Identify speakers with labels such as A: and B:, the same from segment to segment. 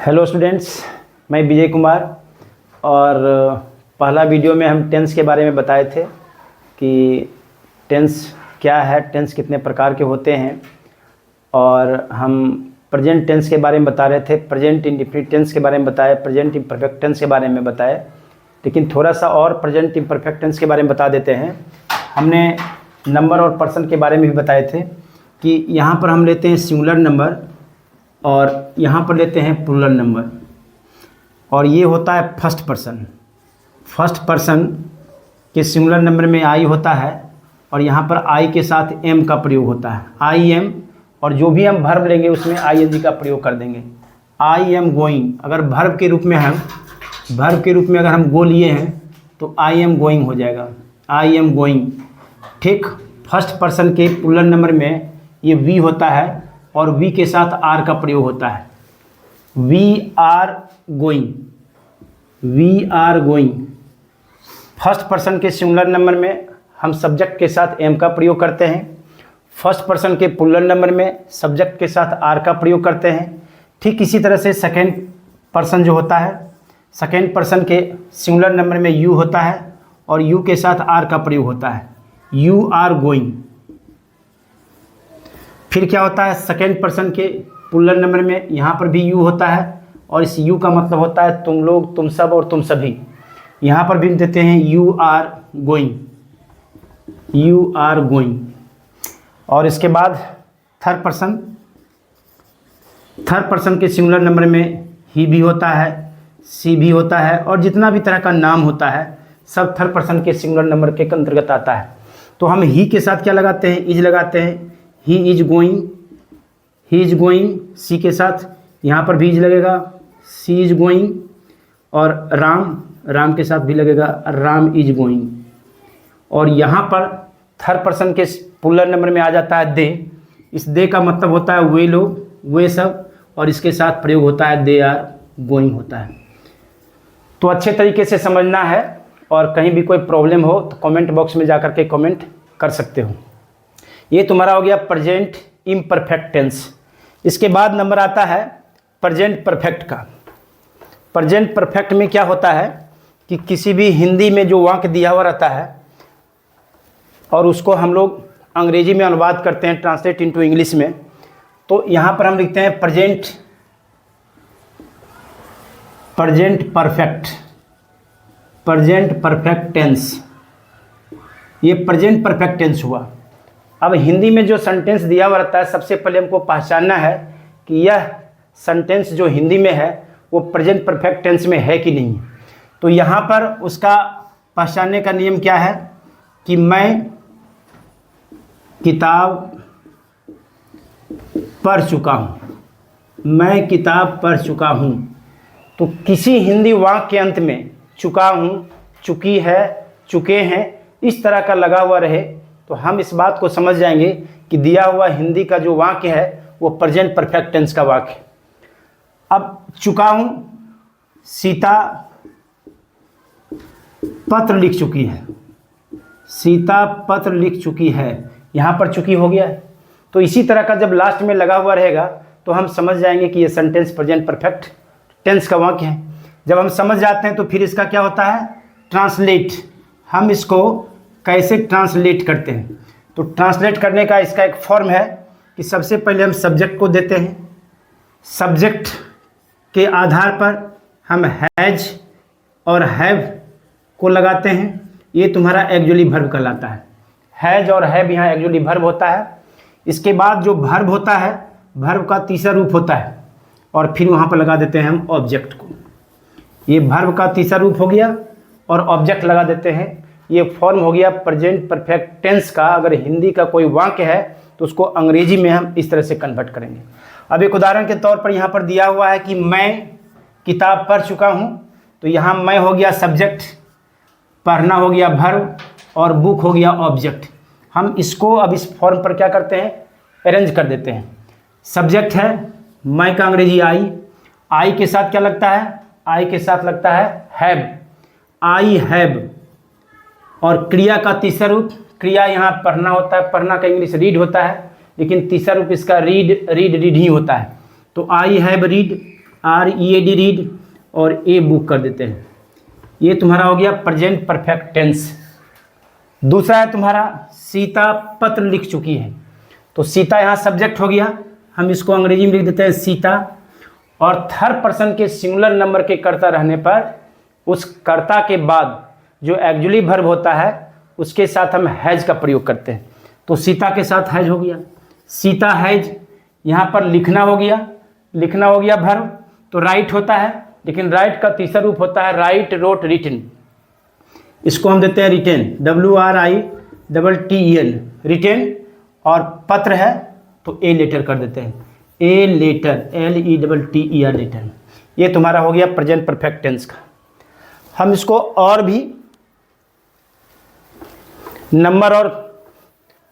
A: Hello students, मैं विजय कुमार। और पहला वीडियो में हम टेंस के बारे में बताए थे कि टेंस क्या है, टेंस कितने प्रकार के होते हैं। और हम प्रेजेंट टेंस के बारे में बता रहे थे, प्रेजेंट इंडेफिनिट टेंस के बारे में बताए, प्रेजेंट इम्परफेक्ट टेंस के बारे में बताए। लेकिन थोड़ा सा और प्रेजेंट इम्परफेक्ट टेंस के बारे में बता देते हैं। हमने नंबर और पर्सन के बारे में भी बताए थे कि यहाँ पर हम लेते हैं सिंगुलर नंबर और यहाँ पर लेते हैं प्लूरल नंबर। और ये होता है फर्स्ट पर्सन। फर्स्ट पर्सन के सिंगुलर नंबर में आई होता है और यहाँ पर आई के साथ एम का प्रयोग होता है, आई एम। और जो भी हम वर्ब लेंगे उसमें आई एन जी का प्रयोग कर देंगे। आई एम गोइंग, अगर वर्ब के रूप में अगर हम गो लिए हैं तो आई एम गोइंग हो जाएगा, आई एम गोइंग। ठीक, फर्स्ट पर्सन के प्लूरल नंबर में ये वी होता है और वी के साथ आर का प्रयोग होता है। We are going, we are going. First person के सिंगुलर नंबर में हम सब्जेक्ट के साथ एम का प्रयोग करते हैं। फर्स्ट पर्सन के प्लूरल नंबर में सब्जेक्ट के साथ आर का प्रयोग करते हैं। ठीक इसी तरह से सेकेंड पर्सन जो होता है, सेकेंड पर्सन के सिंगुलर नंबर में यू होता है और यू के साथ आर का प्रयोग होता है, यू आर गोइंग। फिर क्या होता है, सेकेंड पर्सन के प्लूरल नंबर में यहाँ पर भी यू होता है और इस यू का मतलब होता है तुम लोग, तुम सब और तुम सभी। यहाँ पर भी देते हैं you are going, you are going. और इसके बाद थर्ड पर्सन के सिंगुलर नंबर में ही भी होता है, सी भी होता है और जितना भी तरह का नाम होता है सब थर्ड पर्सन के सिंगुलर नंबर के अंतर्गत आता है। तो हम ही के साथ क्या लगाते हैं, इज लगाते हैं। ही इज गोइंग, सी के साथ यहाँ पर भी इज लगेगा, सी इज गोइंग। और राम के साथ भी लगेगा, राम इज गोइंग। और यहाँ पर थर्ड पर्सन के प्लूरल नंबर में आ जाता है दे। इस दे का मतलब होता है वे लोग, वे सब, और इसके साथ प्रयोग होता है दे आर गोइंग होता है। तो अच्छे तरीके से समझना है और कहीं भी कोई प्रॉब्लम हो तो कमेंट बॉक्स में जाकर के कमेंट कर सकते हो। ये तुम्हारा हो गया प्रेजेंट इम्परफेक्ट टेंस। इसके बाद नंबर आता है प्रेजेंट परफेक्ट का। प्रेजेंट परफेक्ट में क्या होता है कि किसी भी हिंदी में जो वाक्य दिया हुआ रहता है और उसको हम लोग अंग्रेजी में अनुवाद करते हैं, ट्रांसलेट इनटू इंग्लिश में। तो यहाँ पर हम लिखते हैं प्रेजेंट परफेक्ट टेंस। ये प्रेजेंट परफेक्ट टेंस हुआ। अब हिंदी में जो सेंटेंस दिया हुआ रहता है, सबसे पहले हमको पहचानना है कि यह सेंटेंस जो हिंदी में है वो प्रेजेंट परफेक्ट टेंस में है कि नहीं। तो यहाँ पर उसका पहचानने का नियम क्या है कि मैं किताब पढ़ चुका हूँ, मैं किताब पढ़ चुका हूँ। तो किसी हिंदी वाक्य के अंत में चुका हूँ, चुकी है, चुके हैं, इस तरह का लगा हुआ रहे तो हम इस बात को समझ जाएंगे कि दिया हुआ हिंदी का जो वाक्य है वो प्रेजेंट परफेक्ट टेंस का वाक्य है। अब चुका हूँ, सीता पत्र लिख चुकी है, सीता पत्र लिख चुकी है, यहाँ पर चुकी हो गया है। तो इसी तरह का जब लास्ट में लगा हुआ रहेगा तो हम समझ जाएंगे कि ये सेंटेंस प्रेजेंट परफेक्ट टेंस का वाक्य है। जब हम समझ जाते हैं तो फिर इसका क्या होता है, ट्रांसलेट। हम इसको कैसे ट्रांसलेट करते हैं, तो ट्रांसलेट करने का इसका एक फॉर्म है कि सबसे पहले हम सब्जेक्ट को देते हैं, सब्जेक्ट के आधार पर हम हैज और हैव को लगाते हैं। ये तुम्हारा एक्चुअली वर्ब कहलाता है। हैज और हैव यहाँ एक्चुअली वर्ब होता है। इसके बाद जो वर्ब होता है, वर्ब का तीसरा रूप होता है और फिर वहाँ पर लगा देते हैं हम ऑब्जेक्ट को। ये वर्ब का तीसरा रूप हो गया और ऑब्जेक्ट लगा देते हैं। ये फॉर्म हो गया प्रेजेंट परफेक्ट टेंस का। अगर हिंदी का कोई वाक्य है तो उसको अंग्रेजी में हम इस तरह से कन्वर्ट करेंगे। अब एक उदाहरण के तौर पर यहाँ पर दिया हुआ है कि मैं किताब पढ़ चुका हूँ। तो यहाँ मैं हो गया सब्जेक्ट, पढ़ना हो गया वर्ब और बुक हो गया ऑब्जेक्ट। हम इसको अब इस फॉर्म पर क्या करते हैं, अरेंज कर देते हैं। सब्जेक्ट है मैं का अंग्रेजी आई के साथ क्या लगता है, आई के साथ लगता है हैव, आई हैव। और क्रिया का तीसरा रूप, क्रिया यहाँ पढ़ना होता है, पढ़ना का इंग्लिश रीड होता है, लेकिन तीसरा रूप इसका रीड ही होता है। तो I have read, READ read और ए बुक कर देते हैं। ये तुम्हारा हो गया प्रेजेंट परफेक्ट टेंस। दूसरा है तुम्हारा सीता पत्र लिख चुकी है। तो सीता यहाँ सब्जेक्ट हो गया, हम इसको अंग्रेजी में लिख देते हैं सीता। और थर्ड पर्सन के सिंगुलर नंबर के कर्ता रहने पर उस कर्ता के बाद जो एक्चुअली वर्ब होता है उसके साथ हम हैज का प्रयोग करते हैं। तो सीता के साथ हैज हो गया, सीता हैज। यहाँ पर लिखना हो गया, लिखना हो गया वर्ब, तो राइट होता है, लेकिन राइट का तीसरा रूप होता है राइट, रोट, रिटन। इसको हम देते हैं रिटेन, WRITTEN, रिटेन। और पत्र है तो ए लेटर कर देते हैं, ए लेटर, LETTER, लेटर। ये तुम्हारा हो गया प्रेजेंट परफेक्ट टेंस का। हम इसको और भी नंबर और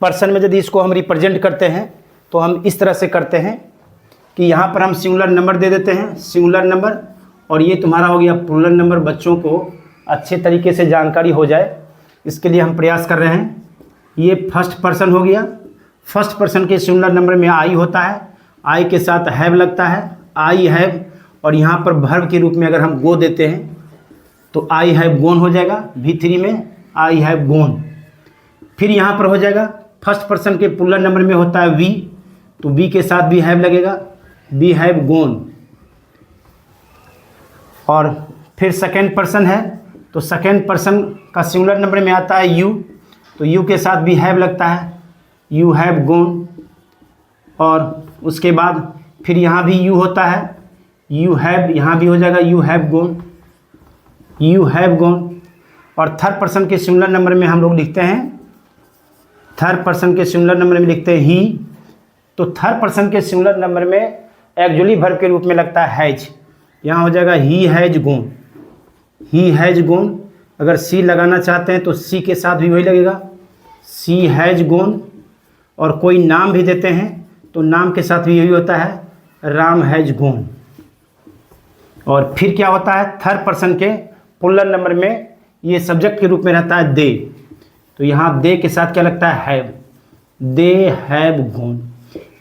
A: पर्सन में यदि इसको हम रिप्रेजेंट करते हैं तो हम इस तरह से करते हैं कि यहाँ पर हम सिंगुलर नंबर दे देते हैं, सिंगुलर नंबर, और ये तुम्हारा हो गया प्लूरल नंबर। बच्चों को अच्छे तरीके से जानकारी हो जाए इसके लिए हम प्रयास कर रहे हैं। ये फर्स्ट पर्सन हो गया, फर्स्ट पर्सन के सिंगुलर नंबर में आई होता है, आई के साथ हैव लगता है, आई हैव। और यहाँ पर वर्ब के रूप में अगर हम गो देते हैं तो आई हैव गोन हो जाएगा, V3 में आई हैव गोन। फिर यहाँ पर हो जाएगा फर्स्ट पर्सन के प्लूरल नंबर में होता है वी, तो वी के साथ भी हैव लगेगा, वी हैव गोन। और फिर सेकेंड पर्सन है तो सेकेंड पर्सन का सिंगुलर नंबर में आता है यू, तो यू के साथ भी हैव लगता है, यू हैव गोन। और उसके बाद फिर यहाँ भी यू होता है, यू हैव, यहाँ भी हो जाएगा you have gone, you have gone. और थर्ड पर्सन के सिंगुलर नंबर में हम लोग लिखते हैं, थर्ड पर्सन के सिंगुलर नंबर में लिखते हैं ही, तो थर्ड पर्सन के सिंगुलर नंबर में एक्चुअली वर्ब के रूप में लगता है हैज। यहाँ हो जाएगा he has gone, he has गोन। अगर सी लगाना चाहते हैं तो सी के साथ भी वही लगेगा, सी हैज गोन। और कोई नाम भी देते हैं तो नाम के साथ भी यही होता है, राम हैज गोन। और फिर क्या होता है, थर्ड पर्सन के प्लूरल नंबर में ये सब्जेक्ट के रूप में रहता है दे, तो यहाँ दे के साथ क्या लगता है हैव, दे हैव गोन।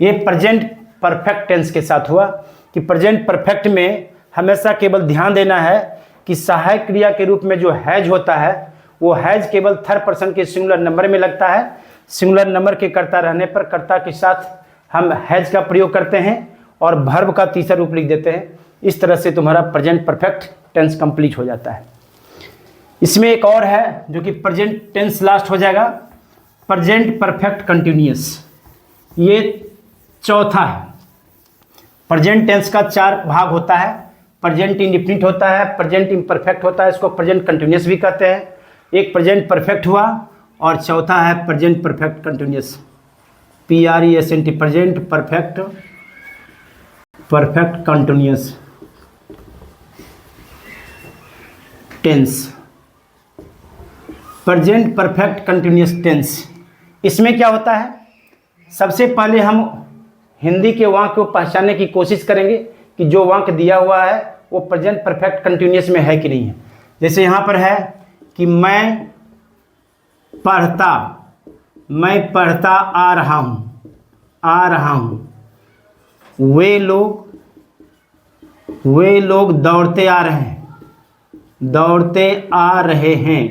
A: ये प्रेजेंट परफेक्ट टेंस के साथ हुआ कि प्रेजेंट परफेक्ट में हमेशा केवल ध्यान देना है कि सहायक क्रिया के रूप में जो हैज होता है वो हैज केवल थर्ड पर्सन के सिंगुलर नंबर में लगता है। सिंगुलर नंबर के कर्ता रहने पर कर्ता के साथ हम हैज का प्रयोग करते हैं और वर्ब का तीसरा रूप लिख देते हैं। इस तरह से तुम्हारा प्रेजेंट परफेक्ट टेंस कंप्लीट हो जाता है। इसमें एक और है जो कि प्रेजेंट टेंस लास्ट हो जाएगा, प्रेजेंट परफेक्ट कंटिन्यूअस। ये चौथा है। प्रेजेंट टेंस का 4 भाग होता है, प्रेजेंट इंडेफिनिट होता है, प्रेजेंट इम्परफेक्ट होता है, इसको प्रेजेंट कंटिन्यूअस भी कहते हैं। एक प्रेजेंट परफेक्ट हुआ और चौथा है present perfect continuous, PRESENT, present perfect continuous tense, present perfect continuous tense. इसमें क्या होता है, सबसे पहले हम हिंदी के वाक्य को पहचानने की कोशिश करेंगे कि जो वाक्य दिया हुआ है वो प्रेजेंट परफेक्ट कंटिन्यूअस में है कि नहीं है। जैसे यहाँ पर है कि मैं पढ़ता आ रहा हूँ, वे लोग दौड़ते आ रहे हैं।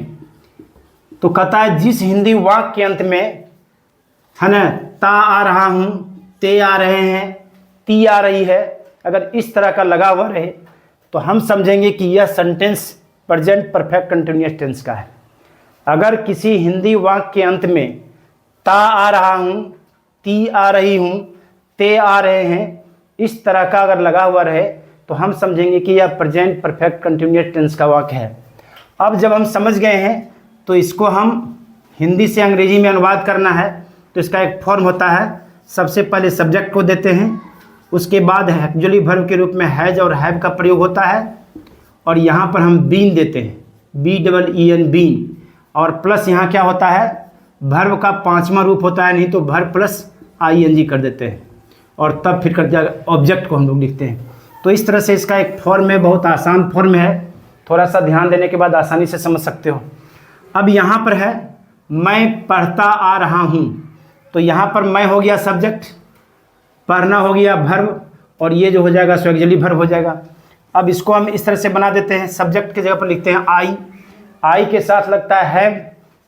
A: तो कहता है जिस हिंदी वाक्य के अंत में है ना, ता आ रहा हूँ, ते आ रहे हैं, ती आ रही है, अगर इस तरह का लगा हुआ रहे तो हम समझेंगे कि यह sentence present perfect continuous tense का है। अगर किसी हिंदी वाक्य के अंत में ता आ रहा हूँ, ती आ रही हूँ, ते आ रहे हैं, इस तरह का अगर लगा हुआ रहे तो हम समझेंगे कि यह प्रेजेंट परफेक्ट कंटिन्यूअस टेंस का वाक्य है। अब जब हम समझ गए हैं तो इसको हम हिंदी से अंग्रेजी में अनुवाद करना है, तो इसका एक फॉर्म होता है। सबसे पहले सब्जेक्ट को देते हैं, उसके बाद एक्चुअली वर्ब के रूप में हैज और हैव का प्रयोग होता है, और यहाँ पर हम बीन देते हैं, BEEN, बीन। और प्लस यहाँ क्या होता है, वर्ब का 5वां रूप होता है, नहीं तो वर्ब प्लस ING कर देते हैं, और तब फिर कर ऑब्जेक्ट को हम लोग लिखते हैं। तो इस तरह से इसका एक फॉर्म है, बहुत आसान फॉर्म है, थोड़ा सा ध्यान देने के बाद आसानी से समझ सकते हो। अब यहाँ पर है मैं पढ़ता आ रहा हूँ, तो यहाँ पर मैं हो गया सब्जेक्ट, पढ़ना हो गया वर्ब, और ये जो हो जाएगा सो ऑक्सिलरी वर्ब हो जाएगा। अब इसको हम इस तरह से बना देते हैं, सब्जेक्ट की जगह पर लिखते हैं आई के साथ लगता है हैव,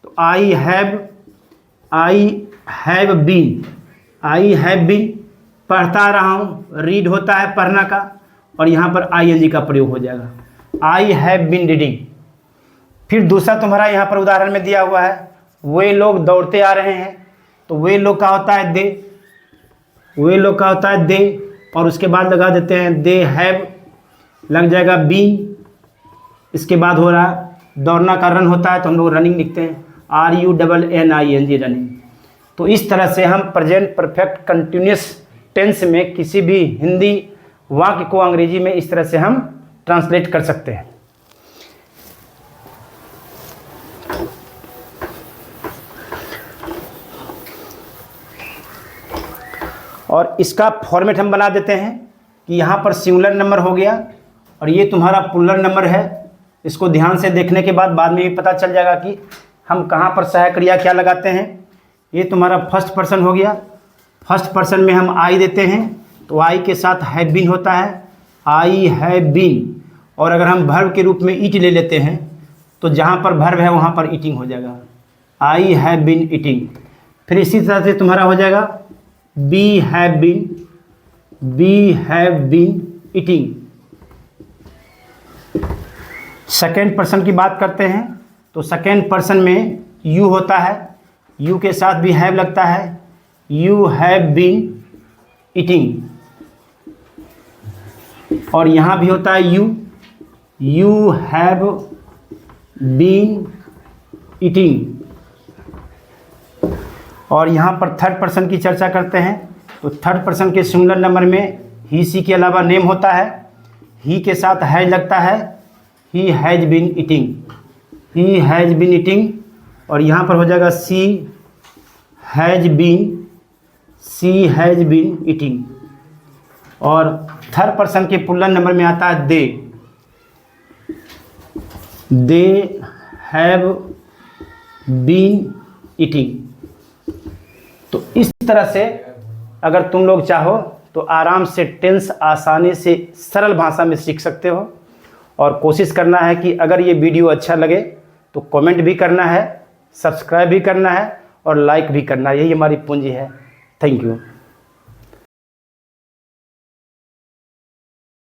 A: तो आई हैव बीन, पढ़ता रहा हूँ, रीड होता है पढ़ना का, और यहाँ पर ing का प्रयोग हो जाएगा, आई हैव बीन रीडिंग। फिर दूसरा तुम्हारा यहाँ पर उदाहरण में दिया हुआ है, वे लोग दौड़ते आ रहे हैं, तो वे लोग का होता है दे, और उसके बाद लगा देते हैं दे हैव, लग जाएगा बीन। इसके बाद हो रहा दौड़ना का रन होता है, तो हम लोग रनिंग लिखते हैं, RUNNING रनिंग। तो इस तरह से हम प्रेजेंट परफेक्ट कंटिन्यूअस टेंस में किसी भी हिंदी वाक्य को अंग्रेजी में इस तरह से हम ट्रांसलेट कर सकते हैं। और इसका फॉर्मेट हम बना देते हैं कि यहाँ पर सिंगुलर नंबर हो गया और ये तुम्हारा प्लूरल नंबर है। इसको ध्यान से देखने के बाद में भी पता चल जाएगा कि हम कहाँ पर सहायक क्रिया क्या लगाते हैं। ये तुम्हारा फर्स्ट पर्सन हो गया, फर्स्ट पर्सन में हम आई देते हैं, तो आई के साथ हैव बीन होता है, आई हैव बीन। और अगर हम वर्ब के रूप में ईट ले लेते हैं, तो जहाँ पर वर्ब है वहाँ पर ईटिंग हो जाएगा, आई हैव बीन ईटिंग। फिर इसी तरह से तुम्हारा हो जाएगा be have been eating. Second person की बात करते हैं, तो सेकेंड पर्सन में यू होता है, यू के साथ भी हैव लगता है, यू हैव बीन ईटिंग। और यहाँ भी होता है यू हैव बीन ईटिंग। और यहाँ पर थर्ड पर्सन की चर्चा करते हैं, तो थर्ड पर्सन के सिंगुलर नंबर में ही सी के अलावा नेम होता है, ही के साथ हैज लगता है, ही हैज बीन ईटिंग। और यहाँ पर हो जाएगा सी हैज बीन ईटिंग। और थर्ड पर्सन के प्लूरल नंबर में आता है दे हैव बीन ईटिंग। तो इस तरह से अगर तुम लोग चाहो तो आराम से टेंस आसानी से सरल भाषा में सीख सकते हो। और कोशिश करना है कि अगर ये वीडियो अच्छा लगे तो कमेंट भी करना है, सब्सक्राइब भी करना है और लाइक भी करना है, यही हमारी पूंजी है। Thank you.